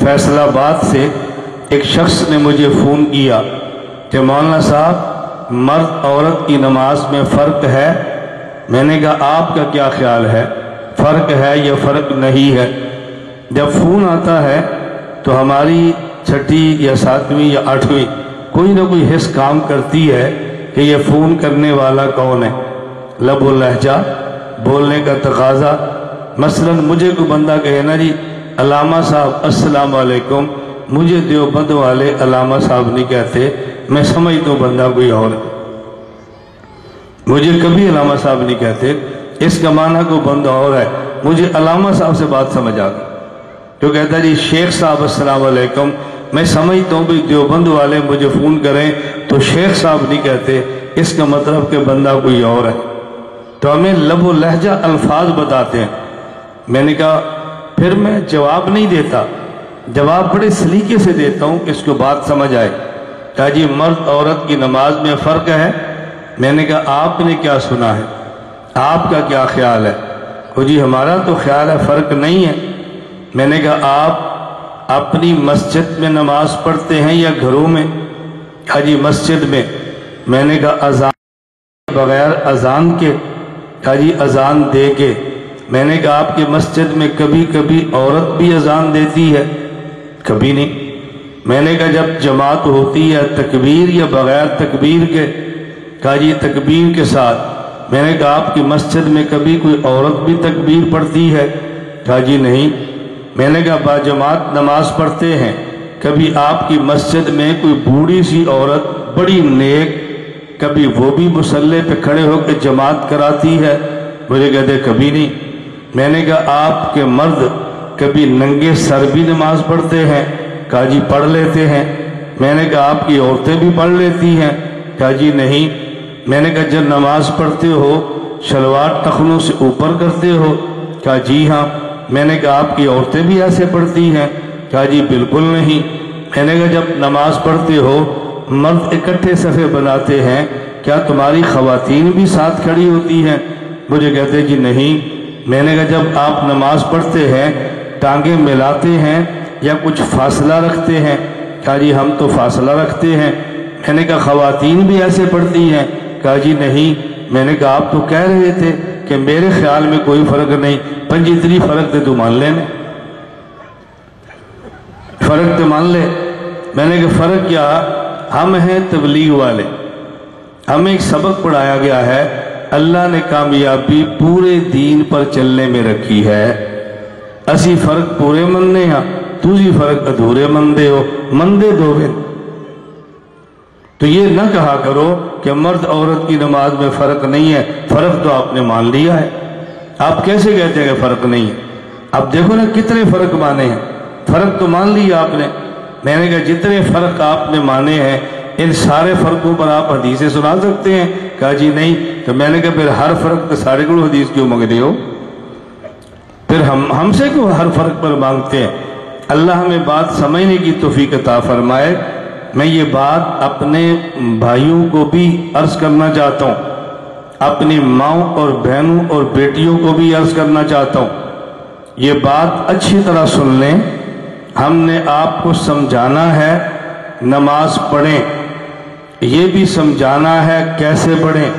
फैसल आबाद से एक शख्स ने मुझे फ़ोन किया कि मौलाना साहब मर्द औरत की नमाज में फ़र्क है। मैंने कहा आपका क्या ख्याल है, फ़र्क है या फ़र्क नहीं है? जब फ़ोन आता है तो हमारी छठी या सातवीं या आठवीं कोई ना कोई हिस्स काम करती है कि ये फ़ोन करने वाला कौन है। लबो लहजा, बोलने का तकाजा। मसलन मुझे कोई बंदा कहे ना जी अलामा साहब अस्सलाम वालेकुम, मुझे देवबंद वाले अलामा साहब नहीं कहते, मैं समझता हूँ बंदा कोई और है। मुझे कभी अलामा साहब नहीं कहते, इसका माना कोई बंदा और है। मुझे अलामा साहब से बात समझ आ गई। तो कहता जी शेख साहब अस्सलाम वालेकुम, मैं समझता हूँ भाई देवबंद वाले मुझे फ़ोन करें तो शेख साहब नहीं कहते, इसका मतलब कि बंदा कोई और है। तो हमें लबो लहजा अल्फाज बताते हैं। मैंने कहा फिर मैं जवाब नहीं देता, जवाब बड़े सलीके से देता हूँ कि इसको बात समझ आए। कहा जी मर्द औरत की नमाज में फ़र्क है। मैंने कहा आपने क्या सुना है, आपका क्या ख्याल है? तो जी हमारा तो ख्याल है फ़र्क नहीं है। मैंने कहा आप अपनी मस्जिद में नमाज पढ़ते हैं या घरों में? कहा जी मस्जिद में। मैंने कहा अजान बगैर अजान के? कहा जी अजान दे के। मैंने कहा आपकी मस्जिद में कभी कभी औरत भी अजान देती है? कभी नहीं। मैंने कहा जब जमात होती है तकबीर या बगैर तकबीर के? कहा जी तकबीर के साथ। मैंने कहा आपकी मस्जिद में कभी कोई औरत भी तकबीर पढ़ती है? कहा जी नहीं। मैंने कहा बाजमात नमाज पढ़ते हैं, कभी आपकी मस्जिद में कोई बूढ़ी सी औरत बड़ी नेक, कभी वो भी मुसल्ले पे खड़े होकर जमात कराती है? मुझे कहते कभी नहीं। मैंने कहा आपके मर्द कभी नंगे सर भी नमाज पढ़ते हैं? कहा जी पढ़ लेते हैं। मैंने कहा आपकी औरतें भी पढ़ लेती हैं? कहा जी नहीं। मैंने कहा जब नमाज पढ़ते हो शलवार टखनों से ऊपर करते हो? कहा जी हाँ। मैंने कहा आपकी औरतें भी ऐसे पढ़ती हैं? कहा जी बिल्कुल नहीं। मैंने कहा जब नमाज पढ़ते हो मर्द इकट्ठे सफ़े बनाते हैं, क्या तुम्हारी ख़वातीन भी साथ खड़ी होती हैं? मुझे कहते जी नहीं। मैंने कहा जब आप नमाज पढ़ते हैं टांगे मिलाते हैं या कुछ फासला रखते हैं? कहा जी हम तो फासला रखते हैं। मैंने कहा ख़वातीन भी ऐसे पढ़ती हैं? कहा जी नहीं। मैंने कहा आप तो कह रहे थे कि मेरे ख्याल में कोई फ़र्क नहीं, पर जितनी फ़र्क थे तो मान लेने, फ़र्क तो मान ले। मैंने कहा फ़र्क क्या, हम हैं तबलीग वाले, हमें एक सबक पढ़ाया गया है, अल्लाह ने कामयाबी पूरे दीन पर चलने में रखी है। असी फ़र्क पूरे मनने हाँ, तुझी फ़र्क अधूरे मनदे हो, मनदे दोवे। तो ये ना कहा करो कि मर्द औरत की नमाज में फ़र्क नहीं है, फ़र्क तो आपने मान लिया है। आप कैसे कहते हैं कि फ़र्क नहीं है? अब देखो ना कितने फ़र्क माने हैं, फ़र्क तो मान लिया आपने। मैंने कहा जितने फ़र्क आपने माने हैं इन सारे फ़र्कों पर आप हदीसें सुना सकते हैं? कहा जी नहीं। तो मैंने कहा फिर हर फ़र्क तो सारे को हदीस क्यों मांग रहे हो? फिर हमसे क्यों हर फ़र्क पर मांगते हैं? अल्लाह हमें बात समझने की तौफीक अता फरमाए। मैं ये बात अपने भाइयों को भी अर्ज़ करना चाहता हूँ, अपनी माँओं और बहनों और बेटियों को भी अर्ज़ करना चाहता हूँ। ये बात अच्छी तरह सुन लें। हमने आपको समझाना है नमाज पढ़ें, ये भी समझाना है कैसे पढ़ें,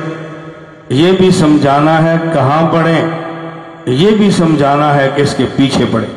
ये भी समझाना है कहाँ पढ़ें, ये भी समझाना है कि इसके पीछे पढ़ें।